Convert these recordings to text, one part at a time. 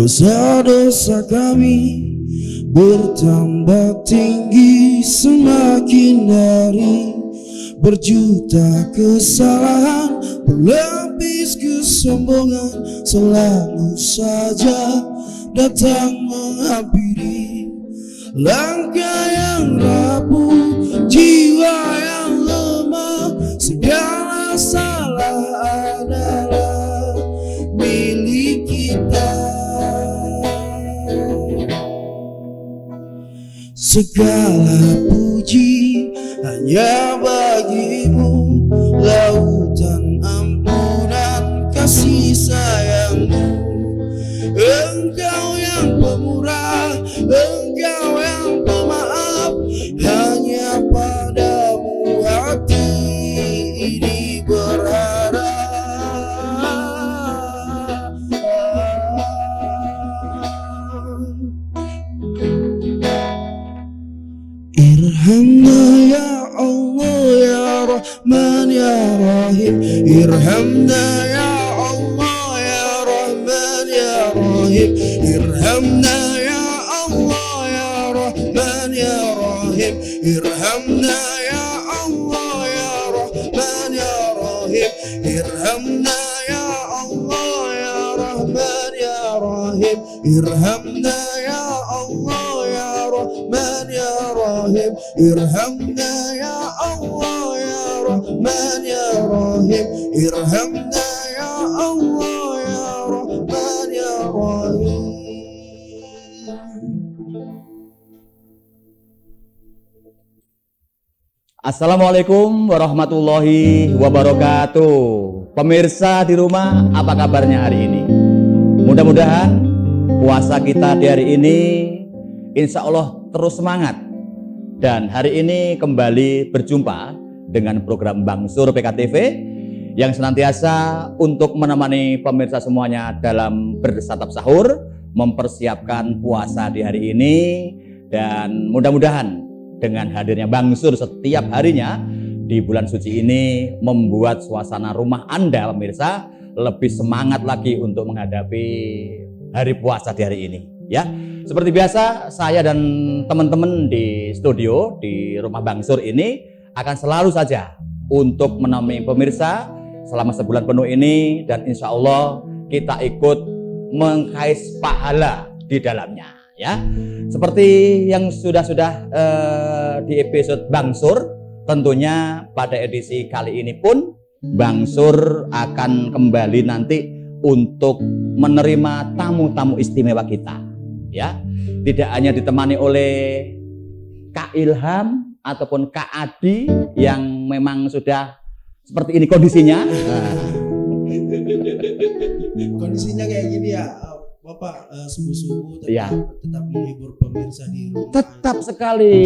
Dosa-dosa kami bertambah tinggi, semakin hari berjuta kesalahan, berlapis kesombongan selalu saja datang menghampiri. Langkah yang rapuh, jiwa yang lemah, segala salah adalah milik kita. Segala puji hanya bagimu, lautan ampunan kasih sayangmu. Engkau yang pemurah, Engkau yang pemaaf, hanya padamu hati ini berharap. Irhamna ya Allah ya Rahman ya Rahim, Irhamna ya Allah ya Rahman ya Rahim, Irhamna ya Allah ya Rahman ya Rahim, Irhamna ya Allah ya Rahman ya Rahim, Irhamna ya Allah ya Rahman ya Rahim, Irhamna ya Allah ya Rahman ya Rahim, Irhamna ya Allah ya Rahman ya Rahim, Irhamna ya Allah ya Rahman ya Rahim. Assalamualaikum warahmatullahi wabarakatuh. Pemirsa di rumah, apa kabarnya hari ini? Mudah-mudahan puasa kita di hari ini insya Allah terus semangat. Dan hari ini kembali berjumpa dengan program Bangsur PKTV yang senantiasa untuk menemani pemirsa semuanya dalam bersantap sahur, mempersiapkan puasa di hari ini. Dan mudah-mudahan dengan hadirnya Bangsur setiap harinya di bulan suci ini membuat suasana rumah Anda pemirsa lebih semangat lagi untuk menghadapi hari puasa di hari ini ya. Seperti biasa, saya dan teman-teman di studio di rumah Bangsur ini akan selalu saja untuk menemani pemirsa selama sebulan penuh ini, dan insya Allah kita ikut mengkais pahala di dalamnya ya. Seperti yang sudah di episode Bangsur, tentunya pada edisi kali ini pun Bangsur akan kembali nanti untuk menerima tamu-tamu istimewa kita ya. Tidak hanya ditemani oleh Kak Ilham ataupun Kak Adi yang memang sudah seperti ini kondisinya. Kondisinya kayak gini ya Bapak, subuh-subuh ya, tetap menghibur pemirsa di rumah. Tetap sekali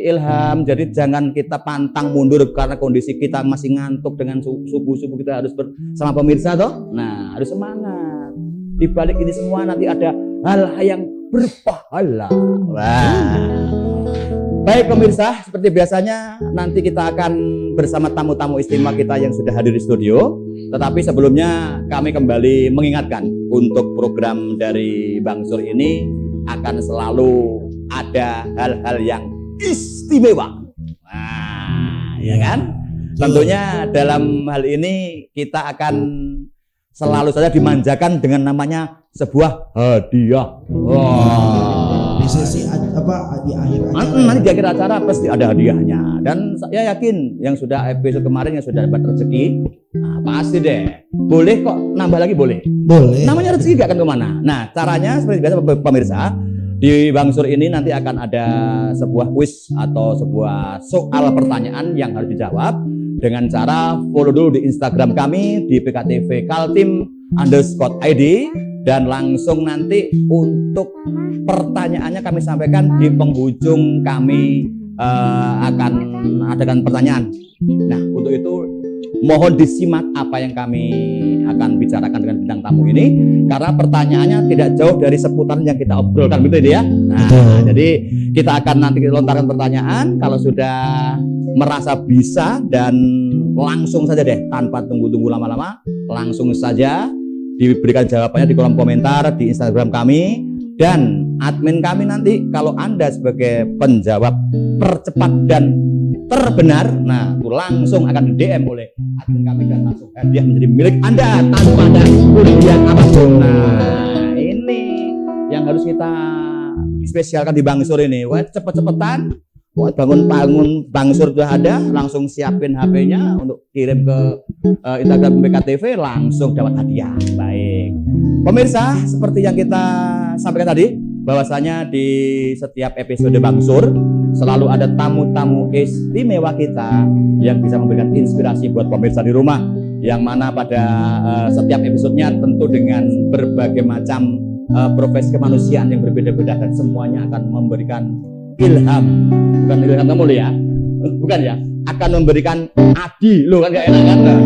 Ilham. Jadi jangan kita pantang mundur karena kondisi kita masih ngantuk. Dengan subuh-subuh kita harus bersama pemirsa toh. Nah, harus semangat. Di balik ini semua nanti ada hal yang berpahala. Wah. Baik pemirsa, seperti biasanya nanti kita akan bersama tamu-tamu istimewa kita yang sudah hadir di studio. Tetapi sebelumnya kami kembali mengingatkan untuk program dari Bangsur ini akan selalu ada hal-hal yang istimewa. Nah, ya kan? Tentunya dalam hal ini kita akan selalu saja dimanjakan dengan namanya sebuah hadiah. Di sesi di akhir acara. Nanti di akhir acara pasti ada hadiahnya. Dan saya yakin yang sudah episode kemarin yang sudah dapat rezeki, nah, pasti deh. Boleh kok nambah lagi boleh. Boleh. Namanya rezeki gak akan kemana. Nah caranya seperti biasa pemirsa, di Bangsur ini nanti akan ada sebuah quiz atau sebuah soal pertanyaan yang harus dijawab dengan cara follow dulu di Instagram kami di PKTV Kaltim_ID. Dan langsung nanti untuk pertanyaannya kami sampaikan di penghujung. Kami akan adakan pertanyaan. Nah untuk itu mohon disimak apa yang kami akan bicarakan dengan bintang tamu ini, karena pertanyaannya tidak jauh dari seputaran yang kita obrolkan, gitu ya. Nah jadi kita akan nanti lontarkan pertanyaan. Kalau sudah merasa bisa, dan langsung saja deh tanpa tunggu-tunggu lama-lama, langsung saja diberikan jawabannya di kolom komentar di Instagram kami, dan admin kami nanti kalau Anda sebagai penjawab tercepat dan terbenar, nah itu langsung akan di DM oleh admin kami dan langsung hadiah menjadi milik Anda tanpa ada undian apapun. Nah ini yang harus kita spesialkan di Bangsur ini. Wah, cepet-cepetan. Wah, bangun Bangsur sudah ada, langsung siapin HP-nya untuk kirim ke Instagram BKTV, langsung dapat hadiah. Baik, pemirsa, seperti yang kita sampaikan tadi, bahwasanya di setiap episode Bangsur selalu ada tamu-tamu istimewa kita yang bisa memberikan inspirasi buat pemirsa di rumah, yang mana pada setiap episodenya tentu dengan berbagai macam profesi kemanusiaan yang berbeda-beda, dan semuanya akan memberikan ilham, bukan ilham kamu ya, bukan ya, akan memberikan adi lo kan, gak enak kan,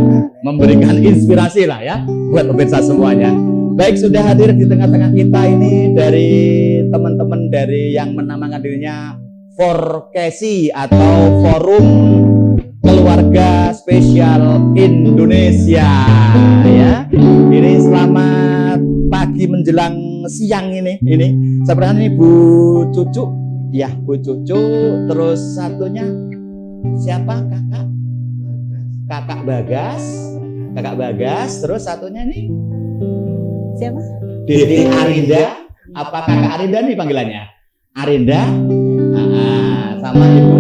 memberikan inspirasi lah ya buat pemirsa semuanya. Baik, sudah hadir di tengah-tengah kita ini dari teman-teman dari yang menamakan dirinya Forkesi atau Forum Keluarga Spesial Indonesia ya. Ini selamat pagi menjelang siang ini sebenarnya ini Bu Cucu ya, Bu Cucu, terus satunya siapa, kakak Bagas, terus satunya nih siapa? Dede Arinda, apa kakak Arinda nih panggilannya? Arinda, sama Ibu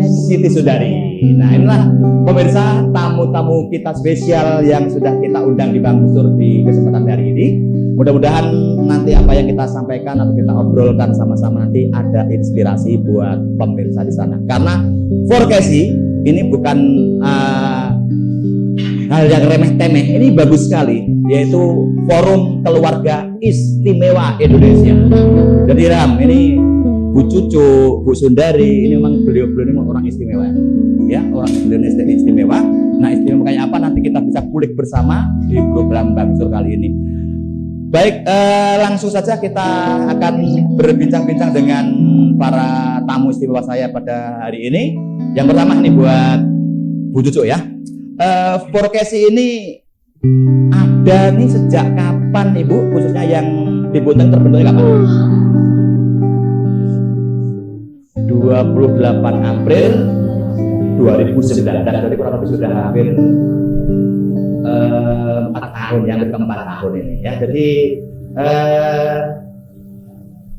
Siti Sudari. Nah inilah pemirsa tamu-tamu kita spesial yang sudah kita undang di Bangsur di kesempatan hari ini. Mudah-mudahan nanti apa yang kita sampaikan atau kita obrolkan sama-sama nanti ada inspirasi buat pemirsa di sana. Karena Forkesi ini bukan hal yang remeh-temeh, ini bagus sekali, yaitu Forum Keluarga Istimewa Indonesia. Jadi Ram, ini Bu Cucu, Bu Sundari, ini memang beliau-beliau ini orang istimewa, ya, orang istimewa. Nah, istimewa kayak apa nanti kita bisa kulik bersama di program Bangsur kali ini. Baik, langsung saja kita akan berbincang-bincang dengan para tamu istimewa saya pada hari ini. Yang pertama ini buat Bu Cucu ya. Forkesi ini ada nih sejak kapan Ibu, khususnya yang di Bunteng terbentuknya kapan? 28 April 2019, jadi kurang lebih sudah hampir 4 tahun, yang ke-4 tahun ini ya.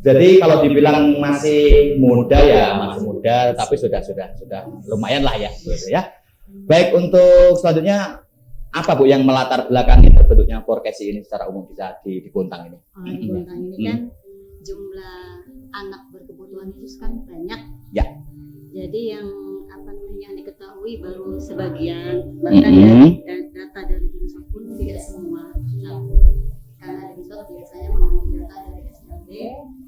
Jadi kalau dibilang masih muda ya masih muda, tapi sudah lumayan lah ya, gitu ya. Baik, untuk selanjutnya apa Bu yang melatar belakangi terbentuknya Forkesi ini secara umum bisa di Buntang ini? Di Buntang ini kan jumlah anak berkebutuhan khusus kan banyak. Ya. Jadi yang yang diketahui baru sebagian, bahkan dari data dari Dinas pun tidak semua. Karena Dinas biasanya mengambil data dari SLB,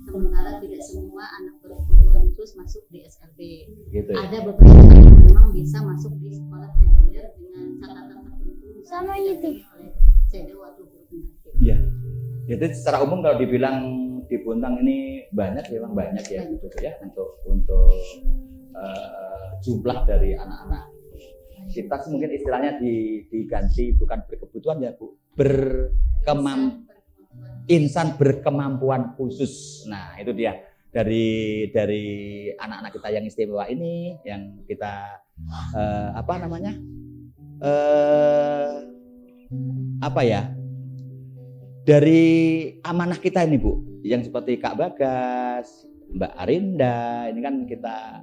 sementara tidak semua anak berkebutuhan khusus masuk di SLB. Gitu ya? Ada beberapa yang memang bisa masuk di sekolah reguler dengan catatan tertentu sama gitu oleh CDO atau guru pendamping. Iya. Jadi secara umum kalau dibilang di Buntang ini banyak ya, memang banyak ya, gitu ya, untuk jumlah dari anak-anak kita mungkin istilahnya diganti bukan berkebutuhan ya Bu, insan berkemampuan khusus. Nah itu dia dari anak-anak kita yang istimewa ini yang kita dari amanah kita ini Bu, yang seperti Kak Bagas, Mbak Arinda, ini kan kita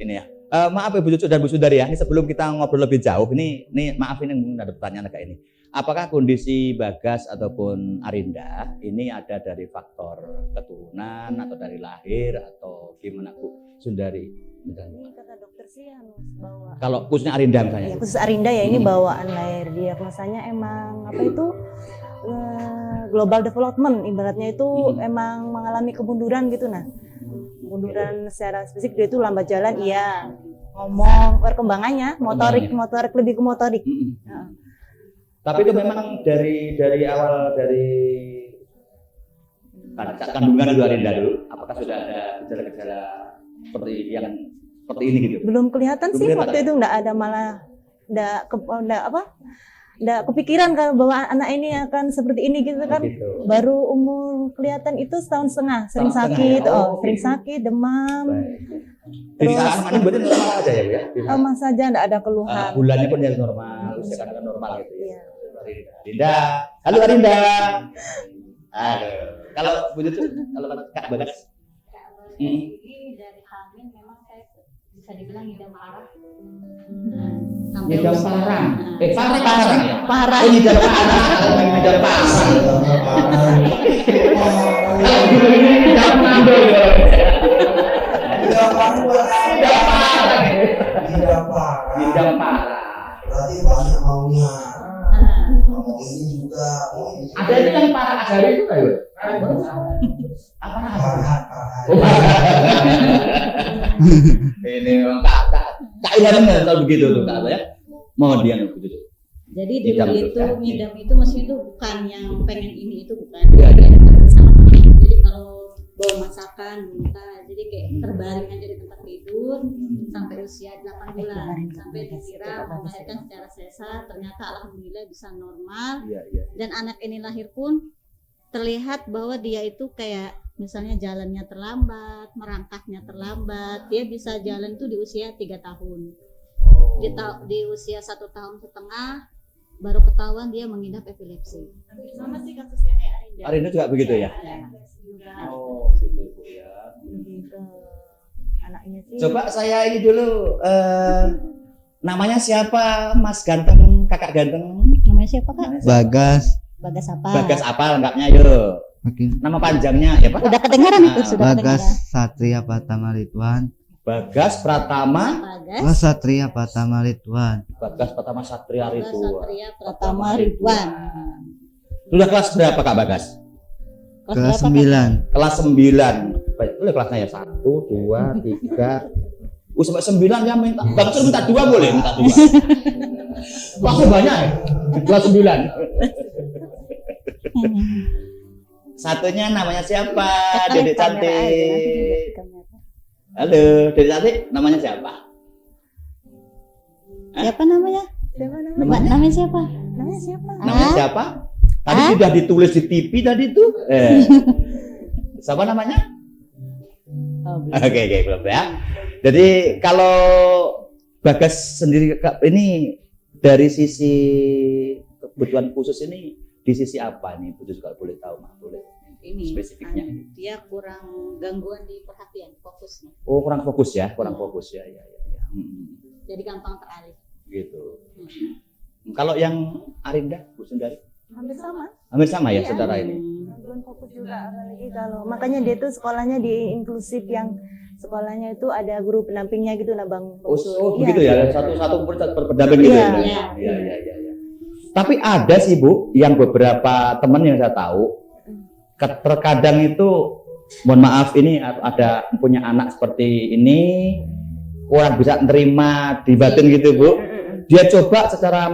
ini ya. Maaf ya Bu Cucu dan Bu Sundari ya, ini sebelum kita ngobrol lebih jauh, ini maaf ini mungkin ada pertanyaan agak ini. Apakah kondisi Bagas ataupun Arinda ini ada dari faktor keturunan atau dari lahir atau gimana Bu Sundari? Ini kata dokter sih harus bawa. Kalau khususnya Arinda misalnya? Ya, khusus Arinda ya, ini bawaan lahir. Diagnosanya emang global development, ibaratnya itu emang mengalami kemunduran gitu. Nah, kemunduran secara fisik dia itu lambat jalan, iya, ngomong, perkembangannya motorik lebih ke motorik. Nah. Tapi itu memang dari awal dari kandungan dulu Arinda dulu, apakah sudah ada gejala-gejala seperti ini gitu? Belum kelihatan sih waktu itu, enggak ada, malah nggak kepikiran kan bahwa anak ini akan seperti ini gitu kan. Gitu. Baru umur kelihatan itu setahun setengah, sering Setahun sakit, setengah, ya? Oh, sering gitu. sakit, demam, Jadi saat mana berarti normal aja ya, Bu ya? sama saja nggak ada keluhan. Bulannya pun ya normal, usia katakan normal gitu ya. Iya. Arinda, halo Arinda. Aduh, kalau Bu Cucu, kalau Kak Bagas, Ini dari hamil memang saya bisa dibilang ngidam parah. Sampai ngidam usia- parah. Nah, Parah ya? Parah. Oh, ngidam parah, ngidam parah. Kalau dulu ini ngidam mandul ya. Tidak parah. Ngidam parah. Tidak parah. Ngidam parah. Berarti banyak maunya. nah, Ini juga. Oh, ini Ada itu yang parah agari itu kan? Apa parah. Oh, ini memang tak ilahin kalau begitu tuh Kak ya. Mau dia nih begitu. jadi Ngidam dulu itu, itu ya. ngidam itu maksudnya itu bukan yang pengen ini itu bukan. Iya, iya. Jadi kalau bawa masakan, muntah, jadi kayak terbaring aja di tempat tidur sampai usia 8 bulan, sampai dikira melahirkan secara sesar, ternyata alhamdulillah bisa normal. Iya, iya. Dan anak ini lahir pun terlihat bahwa dia itu kayak misalnya jalannya terlambat, merangkaknya terlambat, dia bisa jalan itu di usia 3 tahun. Di usia 1,5 tahun baru ketahuan dia mengidap epilepsi. Sama sih kasusnya kayak Arinda. Arinda juga begitu ya? Juga Oh, gitu Bu ya. begitu. Anaknya sih. Coba saya ini dulu namanya siapa Mas Ganteng, Kakak Ganteng? Namanya siapa Kak? Bagas. Bagas apa? Bagas apa lengkapnya yuk? Oke. Nama panjangnya ya Pak? Udah kedengaran itu, sudah Bagas kedengaran. Satria Pratama Ridwan. Bagas Pratama. Oh, Satria Pratama Ridwan. Bagas Pratama Satria Bagas Ridwan. Satria Pratama Ridwan. Sudah kelas berapa Kak Bagas? Kelas berapa, Kak? 9. Kelas 9. Baik, boleh kelasnya ya 1, 2, 3. Sampai 9 ya minta. Bagus minta 2 boleh, minta 2. Waktu banyak ya? Kelas 9. Satunya namanya siapa? Dedek cantik. Halo, Dedek cantik. Namanya siapa? Siapa namanya? Siapa namanya? Namanya? Namanya siapa? Namanya siapa? Namanya Ah? siapa? Tadi Ah? sudah ditulis di TV tadi tuh. Siapa namanya? Oh, belum. Oke, belum ya. Jadi kalau Bagas sendiri Kak, ini dari sisi kebutuhan khusus ini di sisi apa nih? Bu juga boleh tahu Mak, boleh. Ini Spesifiknya. dia kurang gangguan di perhatian, fokusnya. Oh, kurang fokus ya, kurang fokus ya, ya, ya. Ya. Jadi gampang teralih. Gitu. Kalau yang Arinda, Bu Sundari, Hampir sama. hampir sama ya, Iya. saudara ini. Belum fokus juga apalagi kalau makanya dia tuh sekolahnya di inklusif yang sekolahnya itu ada guru pendampingnya gitu nah Bang. Oh, Sul. oh Iya. begitu ya, satu berpendamping gitu Iya. ya. Iya, iya, iya, iya. Tapi ada sih Bu, yang beberapa teman yang saya tahu, terkadang itu, mohon maaf ini ada punya anak seperti ini, kurang bisa nerima di batin gitu Bu. Dia coba secara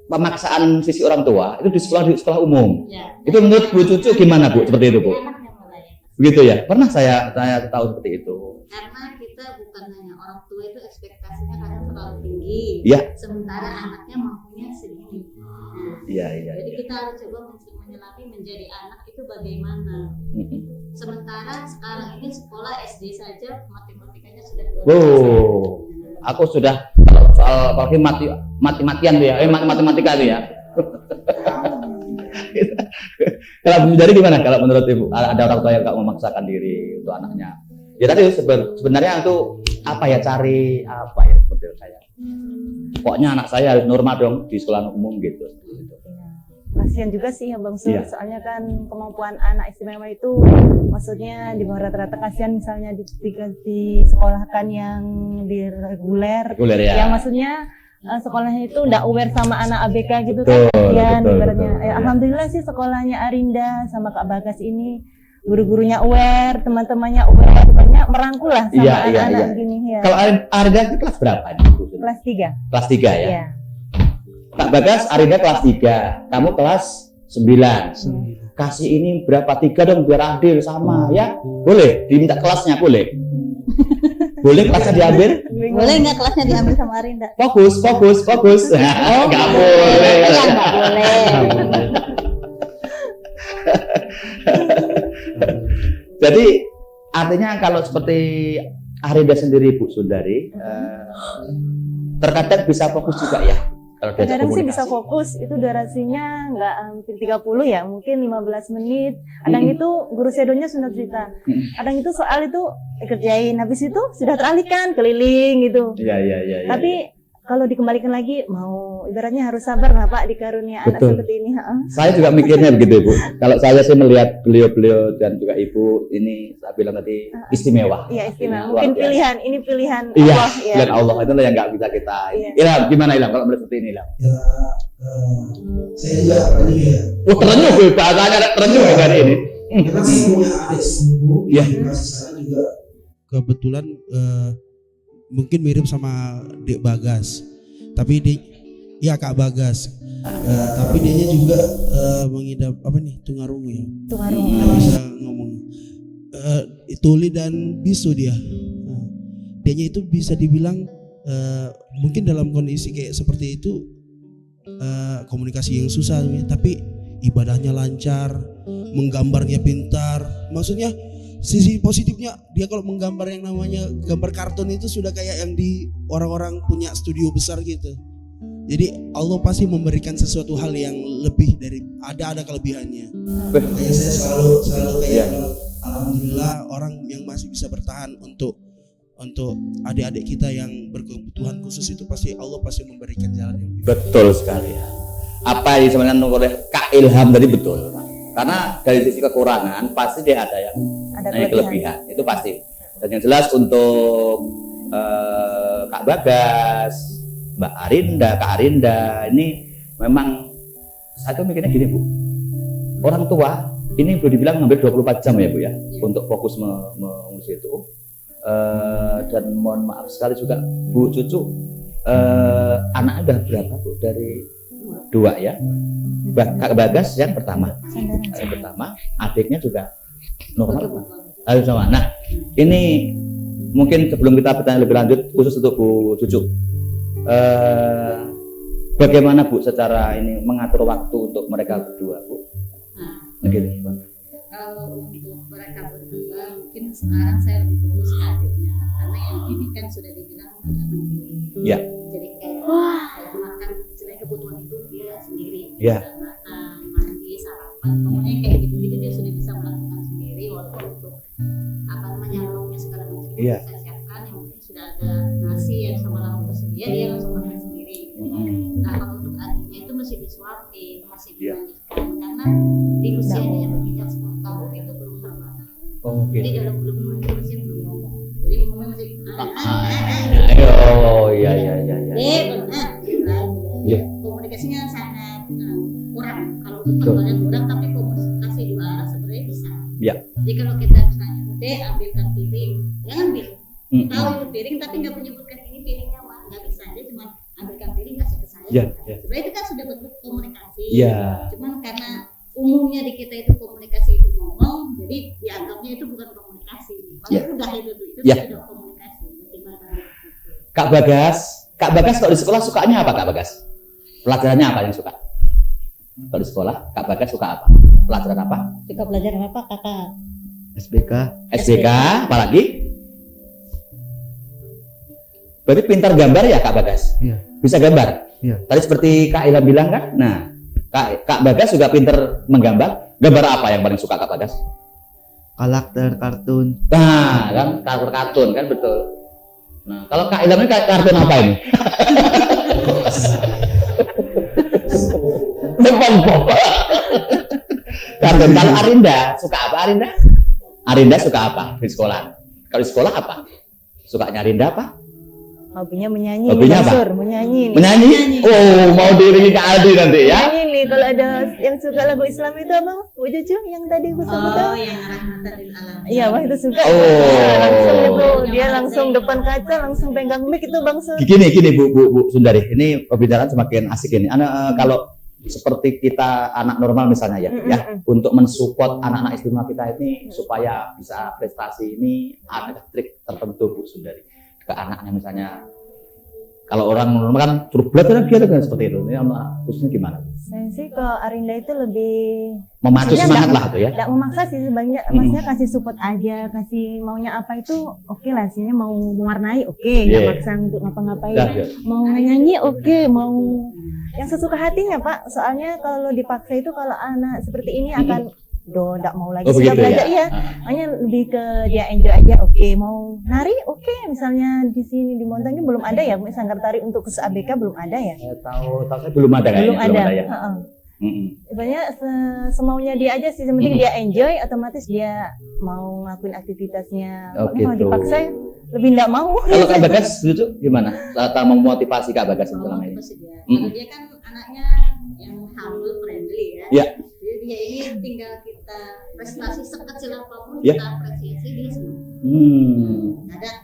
pemaksaan sisi orang tua itu di sekolah umum. Ya. Itu menurut Bu Cucu gimana Bu? Seperti itu Bu? Anaknya mulai. Begitu ya? Pernah saya tahu seperti itu. Karena kita bukan hanya orang tua itu ekspektasinya kadang terlalu tinggi. Iya. Sementara anaknya mampunya sedikit. Nah, Iya, iya. jadi kita harus coba menyelami menjadi anak itu bagaimana. Sementara sekarang ini sekolah SD saja matematikanya sudah luar biasa. Wow. Aku sudah kalau soal apalagi mati-matian tuh ya, matematika tuh ya. Kalau Bu Sundari gimana? Kalau menurut Ibu ada orang tua yang nggak memaksakan diri untuk anaknya? Ya tadi sebenarnya itu apa ya, cari apa ya seperti saya. Pokoknya anak saya harus normal dong di sekolah umum gitu. Kasihan juga sih ya Bang Sul, Iya. soalnya kan kemampuan anak istimewa itu maksudnya di bawah rata-rata, kasihan misalnya di sekolahkan yang di reguler, Reguler ya. yang maksudnya sekolahnya itu nggak aware sama anak ABK gitu Betul, kan, ya betul, ibaratnya. betul. Ya, alhamdulillah sih sekolahnya Arinda sama Kak Bagas ini guru-gurunya aware, teman-temannya aware, pokoknya merangkul lah sama Iya, iya, anak-anak iya. gini ya. Kalau Arinda itu kelas berapa nih? Bu Sundari? Kelas 3. Kelas 3 ya. Iya. Kak Bagas, Arinda kelas 3, kamu kelas 9. Kasih ini berapa 3 dong biar adil sama ya. Boleh diminta kelasnya boleh. Boleh kelasnya diambil? Boleh nggak kelasnya diambil sama Arinda? Fokus. Nggak boleh. Iya, nggak boleh. Jadi artinya kalau seperti Arinda sendiri Bu Sundari, terkadang bisa fokus juga ya kalau diajak Kadang sih komunikasi. bisa fokus, itu durasinya nggak hampir 30 ya, mungkin 15 menit. Kadang itu guru shadownya sudah cerita. Kadang itu soal itu kerjain, habis itu sudah teralihkan keliling gitu. Iya. Tapi kalau dikembalikan lagi, mau ibaratnya harus sabar lah Pak dikarunia anak Betul. seperti ini. Saya juga mikirnya begitu Bu. Kalau saya sih melihat beliau-beliau dan juga Ibu ini, saya bilang tadi istimewa. Iya istimewa. Luar Mungkin biasa. pilihan, ini pilihan Iya, Allah. Ya. pilihan Allah itu yang nggak bisa kita. Iya. Ilham, gimana Ilham kalau melihat seperti ini Ilham? Ya, saya juga pernah ya. Oh, terenyuh Bu, bahasanya ada terenyuh ya hari ini. Karena saya punya adik sepupu, Iya. kasih saya juga Kebetulan mungkin mirip sama Dek Bagas, tapi ya Kak Bagas. Tapi dia juga mengidap apa nih, tunarungu ya, Tunarungu. nggak bisa ngomong. Tuli dan bisu dia. Dianya itu bisa dibilang mungkin dalam kondisi kayak seperti itu komunikasi yang susah, tapi ibadahnya lancar, menggambarnya pintar. Maksudnya sisi positifnya dia kalau menggambar yang namanya gambar kartun itu sudah kayak yang di orang-orang punya studio besar gitu. Jadi Allah pasti memberikan sesuatu hal yang lebih dari ada kelebihannya. makanya saya selalu kayak Alhamdulillah orang yang masih bisa bertahan untuk adik-adik kita yang berkebutuhan khusus itu pasti Allah pasti memberikan jalan yang lebih. Betul sekali ya. Apa yang disampaikan oleh Kak Ilham tadi betul. Karena dari sisi kekurangan pasti dia ada yang kelebihan. Itu pasti. Dan yang jelas untuk Kak Bagas, Mbak Arinda, Kak Arinda ini memang saya tuh mikirnya gini Bu. Orang tua ini boleh dibilang hampir 24 jam ya Bu ya untuk fokus mengurus itu. Dan mohon maaf sekali juga Bu Cucu, anak udah berapa Bu? Dari 2 ya. Kak Bagas yang pertama, adiknya juga normal. Ayo sama. Nah, ini mungkin sebelum kita bertanya lebih lanjut khusus untuk Bu Cucu, bagaimana Bu secara ini mengatur waktu untuk mereka berdua Bu? Begini, Bu. Kalau untuk mereka berdua mungkin sekarang saya lebih fokus ke adiknya karena yang ini kan sudah dibilang sudah mandiri. Ya. Jadi kayak makan selain kebutuhan itu dia sendiri. Ya. Makan, mandi, sarapan, pokoknya kayak gitu-gitu dia sudah bisa melakukan sendiri walaupun untuk apa namanya lauknya segala macam itu Iya. saya siapkan yang penting sudah ada nasi yang sama lauk tersedia dia langsung makan sendiri. Nah kalau untuk adiknya itu masih disuapin, masih Iya. dimandikan karena di usianya yang menginjak 10 tahun itu belum terbatas. Oke. Jadi dalam belum usia belum ngomong. Jadi ngomongnya masih Oh iya. Iya. komunikasinya sangat kurang. Kalau Betul. pertanyaan kurang tapi komunikasi dua arah sebenarnya bisa. Iya. Jadi kalau kita misalnya udah ambilkan piring, ya ambil. Tahu itu piring tapi nggak menyebutkan ini piringnya mah nggak bisa. Dia cuma ambilkan piring kasih ke saya. Iya, iya. Sebenarnya itu kan sudah bentuk komunikasi. Iya. Cuman karena umumnya di kita itu komunikasi itu ngomong, jadi dianggapnya itu bukan komunikasi. Kalau Iya. udah itu Iya. sudah komunikasi. Bagaimana? Kak Bagas kalau di sekolah sukanya apa Kak Bagas? Pelajarannya apa yang suka? Kalau di sekolah Kak Bagas suka apa? Pelajaran apa? Suka pelajaran apa kakak? SBK. SBK, apalagi? Berarti pintar gambar ya Kak Bagas? Iya. Bisa gambar? Iya. Tadi seperti Kak Ilham bilang kan? Nah, Kak Bagas juga pintar menggambar. Gambar apa yang paling suka Kak Bagas? Karakter kartun. Nah, kan kartun kan betul. Nah, kalau Kak Ilham ini kartun apa ini? SpongeBob. Kartun. Kalau Arinda suka apa Arinda? Arinda suka apa di sekolah? Kalau di sekolah apa? Sukanya Arinda apa? Hobinya menyanyi. Hobinya nih, apa? Mansur, menyanyi. nih. Menyanyi? Oh, mau diiringi Kak Aldi nanti ya? Menyanyi nih kalau ada yang suka lagu Islam itu apa? Bu Cucu yang tadi aku sebut Oh, yang rahmatan lil alamin. Iya, Bang itu suka. Oh. Langsung itu dia langsung depan kaca langsung pegang mic itu Bang Sur. Gini Bu Sundari, ini pembicaraan semakin asik ini. Kalau seperti kita anak normal misalnya ya, untuk mensupport anak-anak istimewa kita ini supaya bisa prestasi ini ada trik tertentu Bu Sundari. ke anaknya misalnya? Kalau orang normal kan turut kan dia kan seperti itu. Ini sama khususnya gimana? Saya sih ke Arinda itu lebih Memacu maksudnya semangat nggak- lah tuh ya. nggak memaksa sih sebanyak, maksudnya kasih support aja, kasih maunya apa itu oke lah, sih mau mewarnai oke, nggak Yeah. maksa untuk ngapa-ngapain. Dah, ya. Mau nyanyi oke, mau yang sesuka hatinya Pak. Soalnya kalau dipaksa itu kalau anak seperti ini akan nggak mau lagi Oh, sudah begitu belajar ya? iya. Hanya lebih ke dia enjoy aja oke, mau nari oke, misalnya di sini di Montanya belum ada ya, sanggar tari untuk khusus ABK belum ada ya. Saya tahu saya belum ada kayaknya. Belum ada. ya. Heeh. Mm-mm. Ibaratnya semaunya dia aja sih, yang penting dia enjoy, otomatis dia mau ngelakuin aktivitasnya. Oh, Makanya kalau gitu. dipaksa lebih nggak mau. Kalau Kak Bagas itu gimana? Cara memotivasi Kak Bagas itu selama ini? Terus dia. Mm. Kalau dia kan anaknya yang humble, friendly ya. Ya. Jadi dia ini tinggal kita prestasi sekecil apapun Ya. kita apresiasi dia senang. Kadang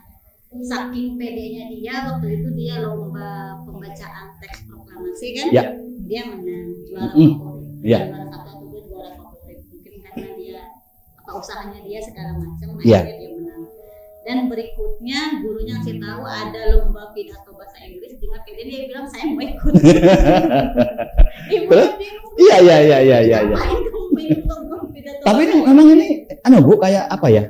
saking pedenya dia waktu itu dia lomba pembacaan teks proklamasi kan, Ya. dia menang juara Mm. favorit, Ya. juara satu atau dua juara favorit. Mungkin karena dia apa usahanya dia segala macam, Ya. akhirnya dia menang. Dan berikutnya gurunya ngasih tahu ada lomba pidato bahasa Inggris, dengan pede dia bilang saya mau ikut. Ibunya bingung. Iya. Ngapain kamu mau ikut lomba pidato Tapi ini bahasa memang ini Bu kayak apa ya?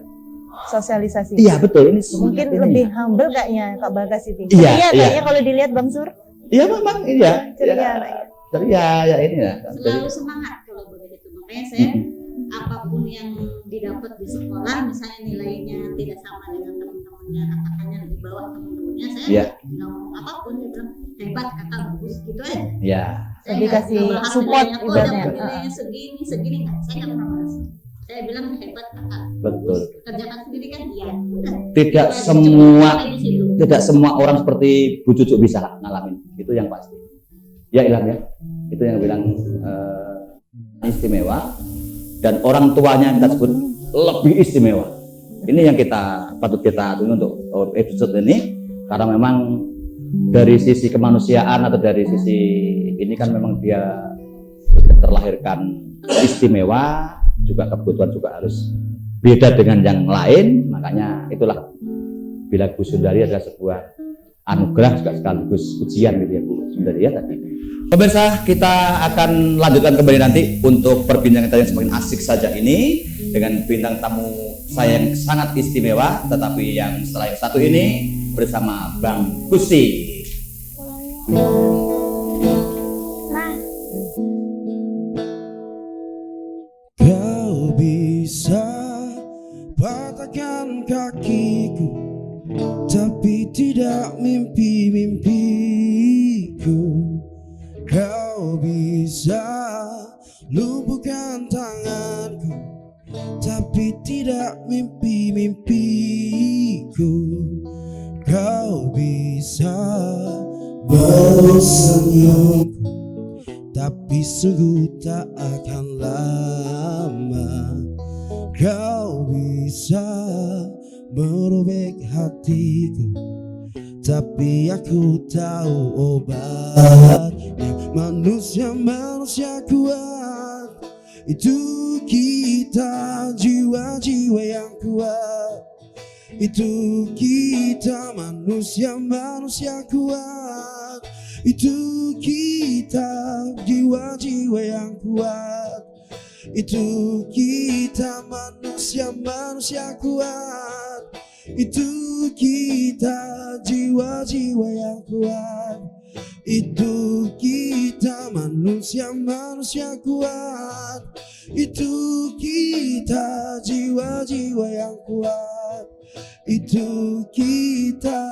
Sosialisasi. Iya betul ini Mungkin semangat ini. lebih humble kayaknya Kak Bagas itu. Iya, Iya, iya. kayaknya kalau dilihat Bang Sur. Iya memang iya. Ceria Iya. anaknya. Ceria ya ini ya. selalu semangat kalau begitu. Makanya saya Mm-mm. apapun yang didapat di sekolah, misalnya nilainya tidak sama dengan teman-temannya, katakannya di bawah teman-temannya, saya Iya. nggak ngomong apapun, dia bilang hebat kakak bagus gitu aja. Iya. Saya Lebih nggak kasih bahas support nilainya, ibaratnya. dapat nilainya segini nggak, saya nggak pernah bahas. Saya bilang hebat kakak, Betul. kerjakan sendiri kan, iya. Udah. Tidak Kita semua sampai di situ. tidak semua orang seperti Bu Cucu bisa ngalamin. Itu yang pasti. Ya Ilham ya. Itu yang bilang istimewa dan orang tuanya kita sebut lebih istimewa. Ini yang patut kita tunggu untuk episode ini karena memang dari sisi kemanusiaan atau dari sisi ini kan memang dia sudah terlahirkan istimewa, juga kebutuhan juga harus beda dengan yang lain. Makanya itulah bila Bu Sundari adalah sebuah anugerah juga sekaligus ujian gitu ya Bu Sundari ya tadi. Pemirsa, kita akan lanjutkan kembali nanti untuk perbincangan kita yang semakin asik saja ini dengan bintang tamu saya yang sangat istimewa, tetapi yang setelah yang satu ini bersama Bang Gusti. Kau bisa patahkan kakiku, tapi tidak mimpi-mimpiku. Kau bisa lumpuhkan tanganku, tapi tidak mimpi-mimpiku. Kau bisa bersenyumku, tapi sungguh tak akan lama. Kau bisa merobek hatiku, tapi aku tahu obatnya. Manusia kuat, itu kita, jiwa-jiwa yang kuat. Itu kita manusia kuat. Itu kita jiwa-jiwa yang kuat. Itu kita manusia kuat. Itu kita jiwa-jiwa yang kuat. Itu kita manusia kuat. Itu kita jiwa-jiwa yang kuat. Itu kita.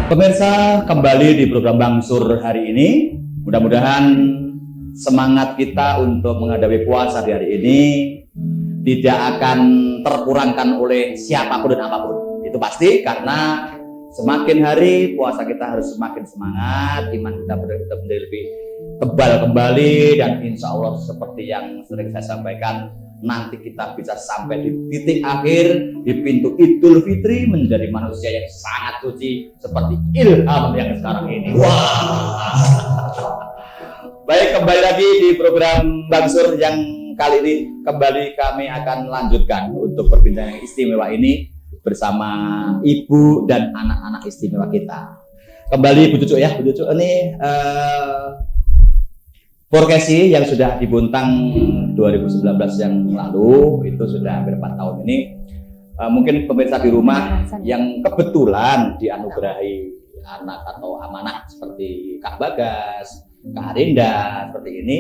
Pemirsa, kembali di program Bang Sur hari ini. Mudah-mudahan semangat kita untuk menghadapi puasa di hari ini tidak akan terkurangkan oleh siapapun dan apapun. Itu pasti, karena semakin hari puasa kita harus semakin semangat, iman kita menjadi lebih tebal kembali, dan insya Allah seperti yang sering saya sampaikan, nanti kita bisa sampai di titik akhir di pintu Idul Fitri menjadi manusia yang sangat suci seperti Ilham yang sekarang ini. Baik, kembali lagi di program Bang Sur yang kali ini kembali kami akan lanjutkan untuk perbincangan yang istimewa ini bersama ibu dan anak-anak istimewa kita. Kembali Bu Cucu ya, Bu Cucu ini Forkesi yang sudah dibuntang 2019 yang lalu itu sudah berapa tahun ini, mungkin pemirsa di rumah yang kebetulan dianugerahi anak atau amanah seperti Kak Bagas, Kak Arinda seperti ini,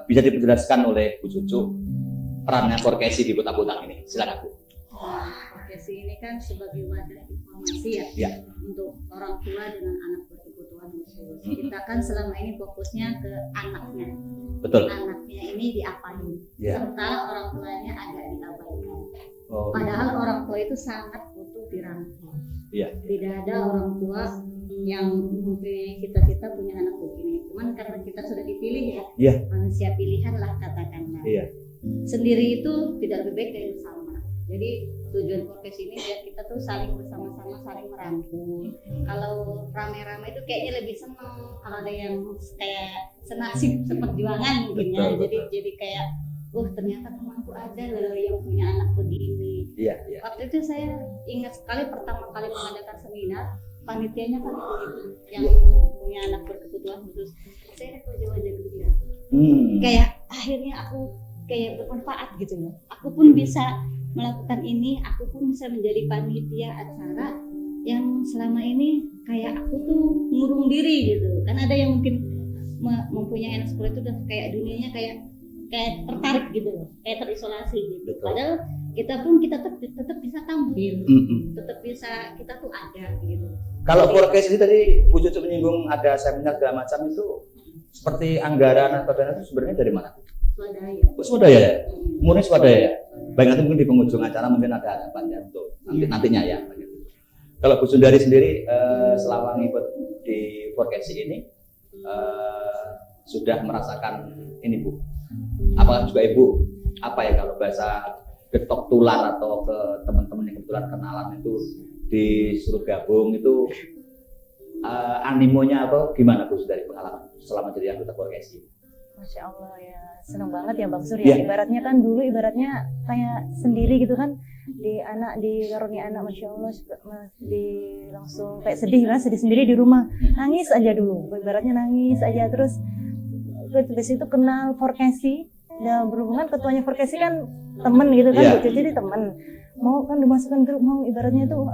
bisa dijelaskan oleh Bu Cucu perannya Forkesi di Kota Buntang ini. Silakan Bu. Forkesi ini kan sebagai wadah informasi ya. Untuk orang tua dengan anak berkebutuhan khusus. Kita kan selama ini fokusnya ke anaknya. Betul. Anaknya ini diapain, sementara orang tuanya agak diabaikan. Oh. Padahal orang tua itu sangat butuh dirangkul. Tidak ada orang tua yang mempunyai cita-cita punya anak begini. Cuman karena kita sudah dipilih ya, manusia pilihan lah katakanlah. Sendiri itu tidak lebih baik dari bersama. Jadi tujuan podcast ini biar kita tuh saling bersama-sama, saling merangkul. Kalau rame-rame itu kayaknya lebih senang. Kalau ada yang kayak senasib seperjuangan mungkin ya. Jadi kayak, ternyata temanku ada loh yang punya anak begini. Waktu itu saya ingat sekali pertama kali mengadakan seminar, panitianya kan ibu yang punya anak berkebutuhan khusus. Saya lihat wajah-wajah dia. Kayak akhirnya aku kayak bermanfaat gitu loh. Aku pun bisa melakukan ini, aku pun bisa menjadi panitia acara yang selama ini kayak aku tuh ngurung diri gitu. Kan ada yang mungkin mempunyai anak sekolah itu udah kayak dunianya kayak tertarik gitu loh, kayak terisolasi gitu. Padahal kita tetap bisa tampil, tetap bisa, kita tuh ada gitu. Kalau Forkesi ini tadi Bu Cucu menyinggung ada seminar segala macam itu, seperti anggaran atau dana itu sebenarnya dari mana? Swadaya ya? Murni swadaya ya? Baik, nanti mungkin di penghujung acara mungkin ada harapan ya untuk nantinya ya. Kalau Bu Sundari sendiri selama ngikut di Forkesi ini sudah merasakan ini Bu? Apakah juga Ibu kalau bahasa getok tular atau ke teman-teman yang kebetulan kenalan itu disuruh gabung itu animonya apa gimana Bu Sundari pengalaman selama jadi anggota Forkesi? Masya Allah ya, senang banget ya Bang Sur ya. Ibaratnya kan dulu kayak sendiri gitu kan, di karunia anak, Masya Allah, langsung kayak sedih sendiri di rumah, nangis aja dulu, ibaratnya nangis aja. Terus di situ kenal Forkesi, dan berhubungan ketuanya Forkesi kan temen gitu kan, jadi temen. Mau kan dimasukkan grup, mau ibaratnya tuh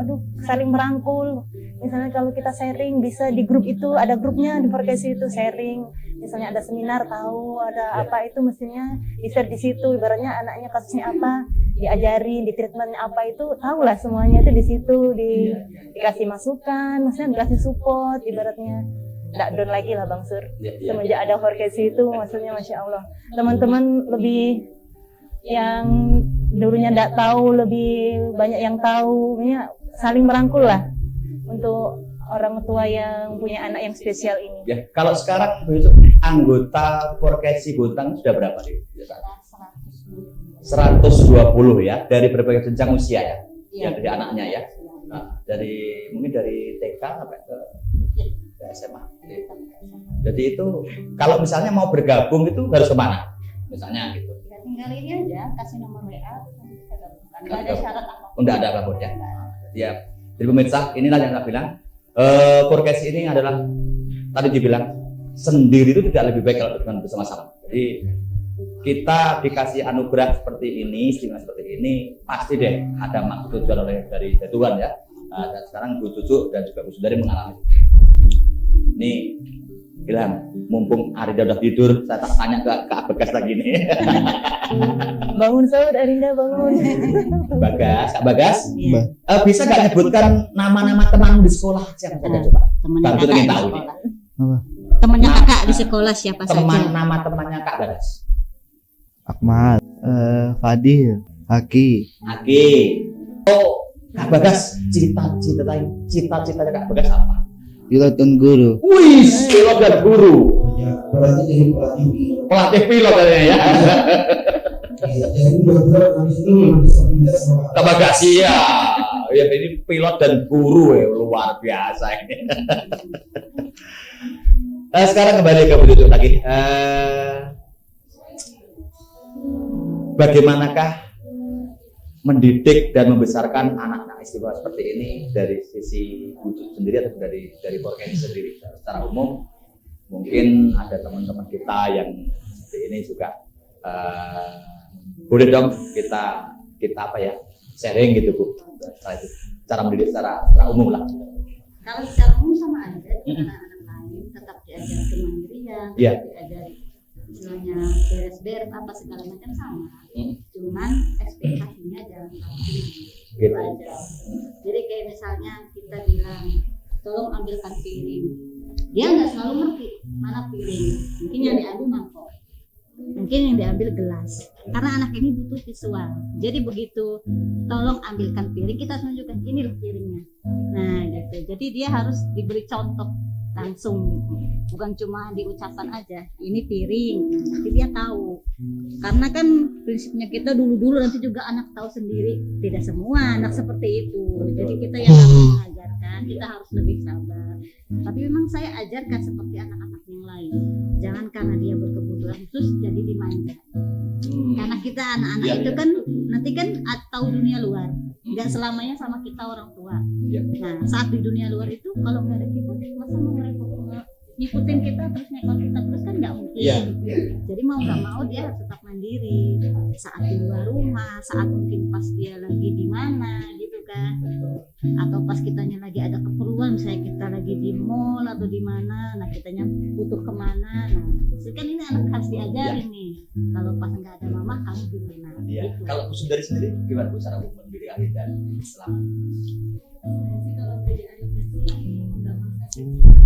saling merangkul. Misalnya kalau kita sharing bisa di grup itu, ada grupnya di Forkesi itu sharing. Misalnya ada seminar tahu ada apa itu mestinya di-share di situ. Ibaratnya anaknya kasusnya apa, diajarin, di treatmentnya apa itu tahulah semuanya itu di situ, dikasih masukan, maksudnya dikasih support. Ibaratnya nggak down lagi lah Bang Sur. Semenjak ada Forkesi itu, maksudnya Masya Allah, teman-teman lebih yang dulunya nggak tahu lebih banyak yang tahu, saling merangkul lah untuk orang tua yang punya anak yang spesial ini. Ya, kalau sekarang anggota Forkesi Buntang sudah berapa nih? 120 ya, dari berbagai jenjang usia ya, dari anaknya ya. Nah, mungkin dari TK sampai ke SMA. Jadi itu kalau misalnya mau bergabung itu harus kemana? Misalnya gitu. Tinggal ini aja, kasih nomor WA, kita gabungkan. Nggak ada syarat apa-apa. Nggak ada apapun ya. Ya, jadi pemirsa, inilah yang saya bilang. Forkesi ini adalah tadi dibilang sendiri itu tidak lebih baik kalau dengan bersama-sama. Jadi kita dikasih anugerah seperti ini, istimewa seperti ini, pasti deh ada maksud tujuan dari Tuhan ya. Dan sekarang Bu Cucu dan juga Bu Sundari mengalami. Nih, Ilham, mumpung Arinda udah tidur, saya tanya ke Kak Bagas lagi nih. Bangun Saud, Arinda bangun. Bagas, Kak Bagas, bisa nggak nyebutkan nama-nama teman di sekolah siapa saja coba? Temannya Kakak kakak di tahu sekolah. Apa? Temannya kakak di sekolah siapa saja? Nama temannya Kak Bagas. Akmal, Fadil, Haki. Oh, Kak Bagas, cita-citanya Kak Bagas apa? Pilot dan guru. Wih, pilot dan guru. Ya, berarti dari pelatih Pelatih pilot katanya ya. Iya, jadi benar-benar nanti itu pindah sama Tambah gak siap. Ya ini pilot dan guru ya, luar biasa ini. Sekarang kembali ke Bu Cucu lagi. Bagaimanakah mendidik dan membesarkan anak-anak istimewa seperti ini dari sisi Bu Cucu sendiri atau dari Porkeni sendiri? Secara umum mungkin ada teman-teman kita yang seperti ini juga boleh dong kita apa ya, sharing gitu Bu, cara mendidik secara umum lah. Kalau secara umum sama aja dengan anak-anak lain, tetap diajar kemandirian, Iya. diajar istilahnya beres-beres apa segala macam sama. Cuman ekspektasinya jangan terlalu Gitu. aja. Jadi kayak misalnya kita bilang tolong ambilkan piring, dia nggak selalu ngerti mana piring. Mungkin yang diambil mangkok, mungkin yang diambil gelas. Karena anak ini butuh visual. Jadi begitu tolong ambilkan piring, kita harus menunjukkan ini loh piringnya. Nah gitu. Jadi dia harus diberi contoh langsung gitu. Bukan cuma diucapkan aja ini piring, nanti dia tahu. Karena kan prinsipnya kita dulu nanti juga anak tahu sendiri. Tidak semua anak seperti itu. Jadi kita yang harus mengajarkan, kita harus lebih sabar. Tapi memang saya ajarkan seperti anak-anak yang lain. Jangan karena dia berkebutuhan khusus jadi dimanja. Karena kita anak-anak itu kan nanti kan tahu dunia luar. Nggak selamanya sama kita orang tua. Nah saat di dunia luar itu kalau nggak ada kita masa mau mereka ngikutin kita terus ngekor kita terus kan nggak mungkin. Jadi mau nggak mau dia harus tetap mandiri saat di luar rumah, saat mungkin pas dia lagi di mana gitu kan, atau pas kitanya lagi ada keperluan, misalnya kita lagi di mall atau di mana, nah kitanya butuh kemana, nah jadi kan ini anak harus diajarin nih. Kalau pas nggak ada mama kamu gimana? Gitu. Kalau Bu Sundari sendiri gimana Bu cara mendidik adik dan Islam? Kalau dari Arifin sih nggak masalah.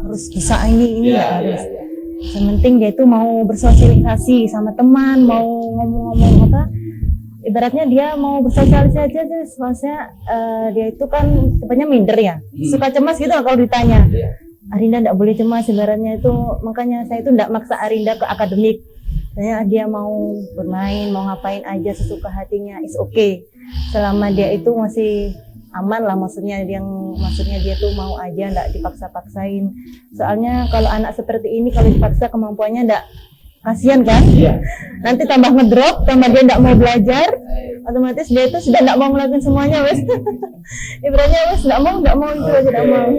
Harus bisa ini Iya. yang penting dia itu mau bersosialisasi sama teman, mau ngomong-ngomong apa, ibaratnya dia mau bersosialisasi aja sih. Soalnya dia itu kan tipenya minder ya, suka cemas gitu kalau ditanya. Arinda enggak boleh cemas ibaratnya itu, makanya saya itu enggak maksa Arinda ke akademik. Saya dia mau bermain, mau ngapain aja sesuka hatinya, is okay. Selama dia itu masih aman lah, maksudnya dia tuh mau aja, enggak dipaksa-paksain. Soalnya kalau anak seperti ini kalau dipaksa kemampuannya enggak, kasihan kan? Nanti tambah ngedrop, tambah dia enggak mau belajar, otomatis dia itu sudah enggak mau ngelakuin semuanya wes. Ibaratnya wes enggak mau itu aja enggak mau.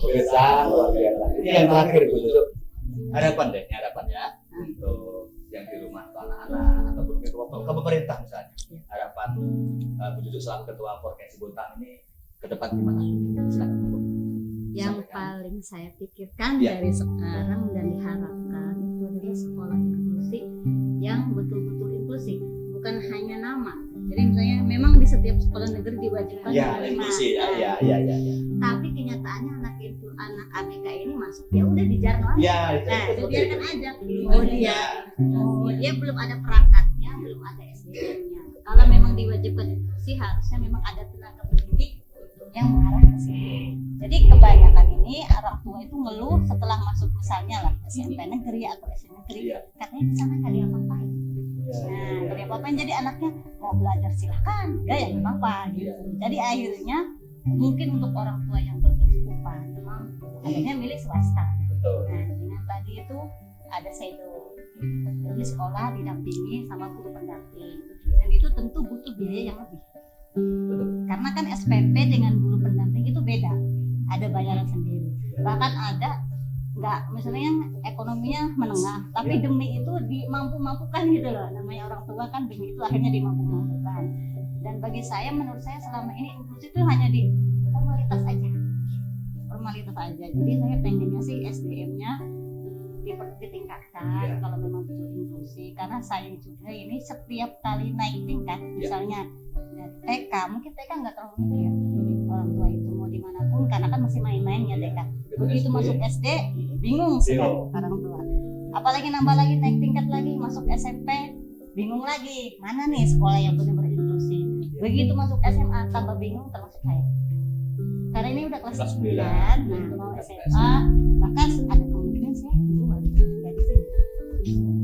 Besar luar biasa. Ini yang terakhir Bu Cucu. Harapan ya untuk yang di rumah atau anak-anak ataupun ke pemerintah misalnya. Harapan Bu Cucu selaku ketua Porkeni Bontang ini ke depan gimana? Silakan Bu. Yang paling saya pikirkan dari sekarang dan diharapkan itu adalah sekolah inklusi yang betul-betul inklusi, bukan hanya nama. Jadi misalnya memang di setiap sekolah negeri diwajibkan inklusi. Tapi kenyataannya anak ABK ini masuk ya udah dijarno aja. Dibiarkan aja. Dia belum ada perangkatnya, belum ada SDM-nya. Kalau memang diwajibkan inklusi, harusnya memang ada tenaga pendidik yang mengarah ke sini. Jadi kebanyakan ini orang tua itu ngeluh setelah masuk misalnya lah SMP negeri atau SD negeri, katanya di sana nggak diapa-apain. Nah, nggak diapa-apain, jadi anaknya mau belajar silahkan, nggak ya nggak apa-apa gitu. Jadi akhirnya mungkin untuk orang tua yang berkecukupan, memang akhirnya milih swasta. Nah, dengan tadi itu ada sedo, jadi sekolah didampingi sama guru pendamping, dan itu tentu butuh biaya yang lebih. Karena kan SPP dengan guru pendamping itu beda, ada bayaran sendiri. Bahkan ada nggak, misalnya ekonominya menengah, tapi demi itu dimampu-mampukan gitu loh. Namanya orang tua kan demi itu akhirnya dimampu-mampukan. Dan bagi saya, menurut saya selama ini inklusi itu hanya di formalitas aja. Jadi saya pengennya sih SDM-nya ditingkatkan kalau memang butuh inklusi. Karena saya juga ini setiap kali naik tingkat, misalnya dari TK, mungkin TK nggak terlalu mikir orang tua itu mau dimanapun, karena kan masih main-main ya TK. Begitu masuk SD, bingung sekali orang tua. Apalagi nambah lagi naik tingkat lagi, masuk SMP, bingung lagi mana nih sekolah yang benar-benar inklusi. Begitu masuk SMA tambah bingung, termasuk saya. Karena ini udah kelas 9, nah mau SMA, bahkan ada kemungkinan saya di luar, nggak di sini.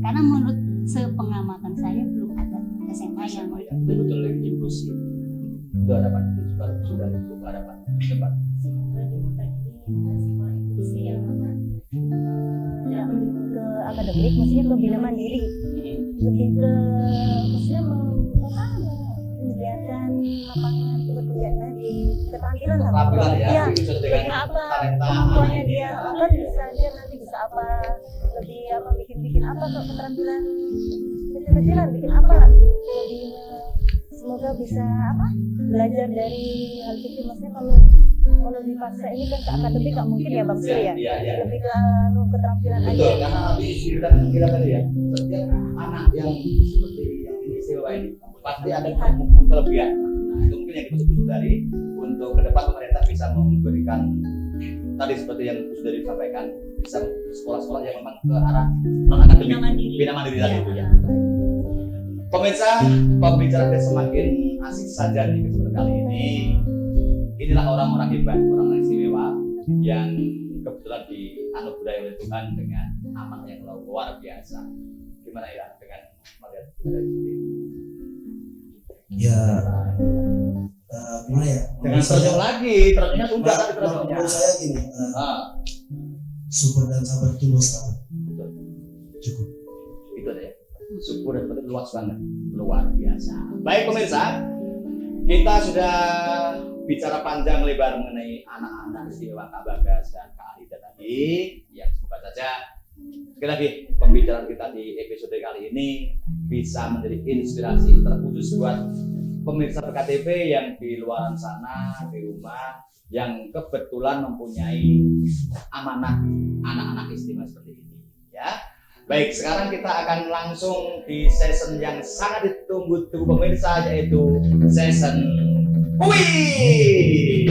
Karena menurut sepengamatan saya belum ada SMA yang betul-betul inklusif. Itu harapan kita sudah itu harapan depan. Semoga di kota ini sekolah inklusi yang tidak menuju ke akademik, maksudnya ke bina mandiri, lebih ke maksudnya menyediakan lapangan pekerjaan di keterampilan lah. Keterampilan ya, Iya. itu dengan Apa talenta. kemampuannya dia, kan bisa dia nanti bisa apa, lebih apa bikin apa kok keterampilan kecil-kecilan bikin apa, lebih semoga bisa apa belajar dari hal kecil, maksudnya kalau dipaksa ini kan ke akademik nggak mungkin ya Bang Sur ya, Iya. lebih ke keterampilan aja. Betul, karena tadi kita tadi ya, setiap anak yang seperti yang ini istimewa ini pasti ada kelebihan. Nah, itu mungkin yang kita sebut dari untuk ke depan pemerintah bisa memberikan tadi seperti yang Bu Sudari sampaikan, bisa sekolah-sekolah yang memang ke arah non akademik, bina mandiri tadi itu ya. Pemirsa, pembicaraan kita semakin asik saja di kesempatan kali ini. Inilah orang-orang hebat, orang-orang istimewa yang kebetulan dianugerahi oleh Tuhan dengan amanah yang luar biasa. Gimana ya dengan melihat seperti ini? Ya, gimana ya? Jangan terjauh lagi, terjauhnya sudah tapi terjauhnya. Menurut saya gini, syukur dan sabar itu luas banget. Betul. Cukup. Itu deh. Syukur dan sabar luas banget, luar biasa. Baik pemirsa, kita sudah bicara panjang lebar mengenai anak-anak istimewa Kak Bagas dan Kak Alida tadi. Ya semoga saja sekali lagi pembicaraan kita di episode kali ini bisa menjadi inspirasi terkhusus buat pemirsa PKTV yang di luar sana, di rumah, yang kebetulan mempunyai amanah anak-anak istimewa seperti ini. Ya, baik sekarang kita akan langsung di season yang sangat ditunggu-tunggu pemirsa, yaitu season Wih.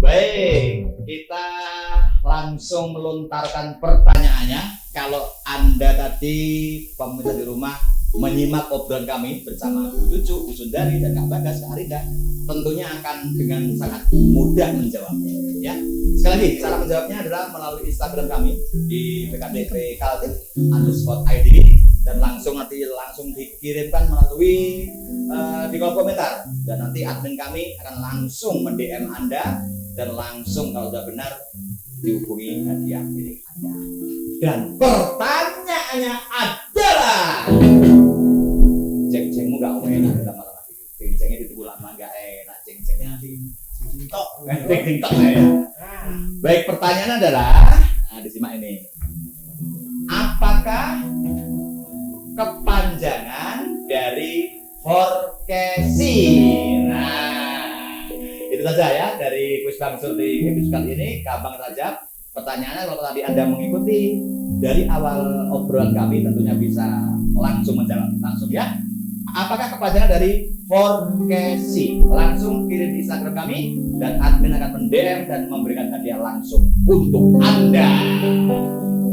Baik, kita langsung melontarkan pertanyaannya. Kalau Anda tadi pemirsa di rumah menyimak obrolan kami bersama Bu Cucu, Bu Sundari, dan Kak Bagas, Kak Arida, tentunya akan dengan sangat mudah menjawabnya. Ya, sekali lagi cara menjawabnya adalah melalui Instagram kami di PKTV_Kaltim_ID dan langsung dikirimkan melalui di kolom komentar, dan nanti admin kami akan langsung mendm Anda dan langsung kalau sudah benar dihubungi hadiah milik Anda. Dan pertanyaannya adalah, ceng-cengmu gak enak lama lagi, ceng-cengnya ditunggu lama gak enak, ceng-cengnya di TikTok, ya. Baik, pertanyaannya adalah, nah disimak ini, apakah kepanjangan dari Forkesi? Nah, itu saja ya dari kuis Bang Sur di episode kali ini. Gampang saja pertanyaannya. Kalau tadi Anda mengikuti dari awal obrolan kami, tentunya bisa langsung menjawab langsung ya. Apakah kepanjangan dari Forkesi? Langsung kirim di Instagram kami dan admin akan mendm dan memberikan hadiah langsung untuk Anda.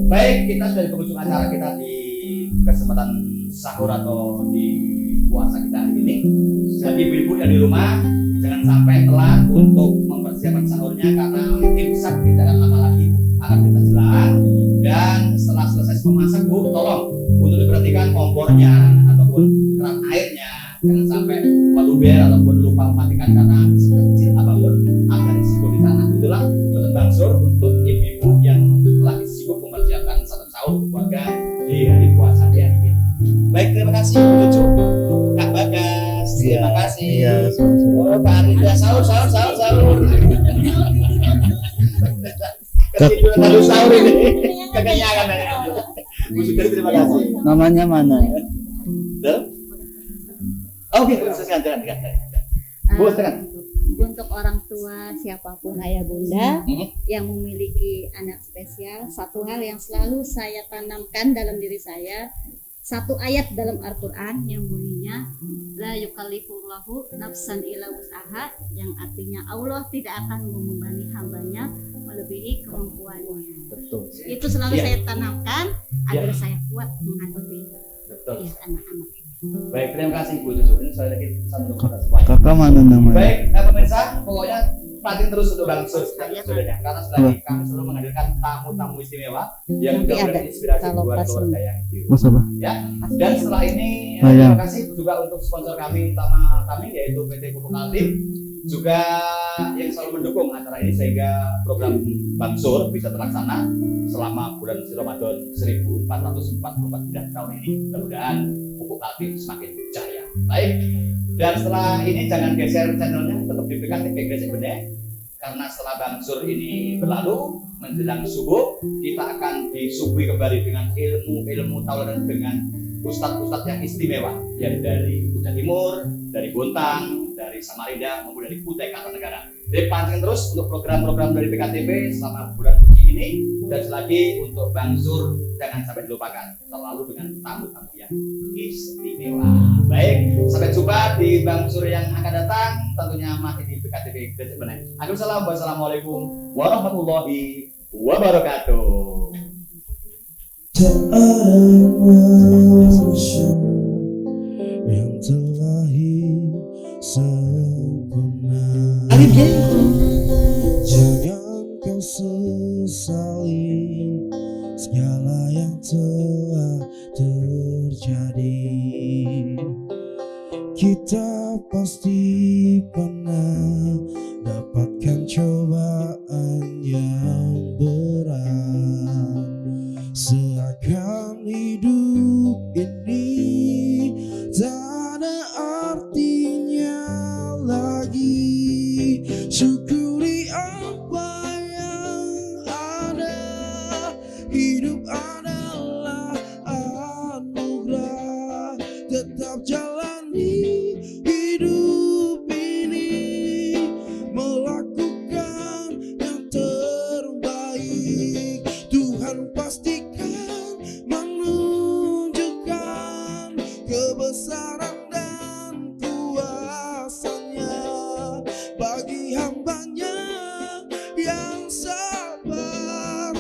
Baik, kita sudah di penghujung acara kita di kesempatan sahur atau di puasa kita hari ini. Jadi ibu-ibu yang di rumah jangan sampai telat untuk mempersiapkan sahurnya, karena imsak tidak akan lama lagi akan kita jelang. Dan setelah selesai memasak, Bu, tolong untuk diperhatikan kompornya ataupun keran airnya, jangan sampai meluber ataupun lupa mematikan, karena sekecil apapun ada risiko di sana. Itulah pesan Bang Sur untuk ibu-ibu yang lagi sibuk mempersiapkan sahur keluarga di hari puasa hari ini. Baik, terima kasih Bu Cucu, Kak Bagas, terima kasih. Iya, sama-sama. Oh, Kak Arida, sahur. Ketiduran harus sahur ini, kekenyangan ya. Bu Sudari, terima kasih. Namanya mana? Oke, silakan. Bu, silakan. Untuk orang tua siapapun ayah bunda yang memiliki anak spesial, satu hal yang selalu saya tanamkan dalam diri saya, satu ayat dalam Al-Quran yang bunyinya la yukallifullahu nafsan illa wus'aha, yang artinya Allah tidak akan membebani hambanya melebihi kemampuannya. Betul. Itu selalu Ya. saya tanamkan agar Ya. saya kuat menghadapi Betul. anak-anak. Baik, terima kasih Bu Cucu. Ini saya lagi pesan untuk kita semua. Kakak mana namanya? Baik, pemirsa, pokoknya patin terus untuk Bangsur sebenarnya, karena selagi kami selalu menghadirkan tamu-tamu istimewa yang Nanti juga ada inspirasi kalau buat pas keluarga yang itu. Mas apa? Ya. Dan setelah ini Oh, ya. terima kasih juga untuk sponsor kami utama kami yaitu PT Pupuk Kaltim juga yang selalu mendukung acara ini sehingga program Bangsur bisa terlaksana selama bulan Ramadan 1444 tahun ini. Mudah-mudahan Pupuk Kaltim semakin jaya. Baik. Dan setelah ini jangan geser channelnya, tetap di PKTP Gresik Bener. Karena setelah Bangsur ini berlalu menjelang subuh, kita akan disuguhi kembali dengan ilmu tauladan dengan ustadz-ustadz yang istimewa, yang dari Kutai Timur, dari Bontang, dari Samarinda maupun dari Kutai Kartanegara. Jadi pantengin terus untuk program-program dari PKTP selama bulan suci ini, dan selagi untuk Bangsur jangan sampai dilupakan, selalu dengan tamu-tamu yang istimewa. Baik, sampai jumpa di Bangsur yang akan datang, tentunya masih di PKTP Gresik Bener. Wassalamualaikum warahmatullahi wabarakatuh. Tak ada manusia yang terlahir sempurna. Jangan kau sesali segala yang telah terjadi. Kita pasti pernah dapatkan cobaan yang berat. Seakan hidup ini tak ada artinya lagi. Syukuri apa yang ada. Hidup adalah anugerah. Tetap jalani hidup ini, melakukan yang terbaik. Tuhan pastikan menunjukkan kebesaran dan kuasanya bagi hambanya yang sabar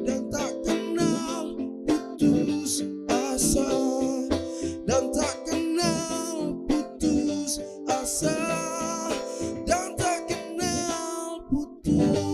dan tak kenal putus asa, dan tak kenal putus asa, dan tak kenal putus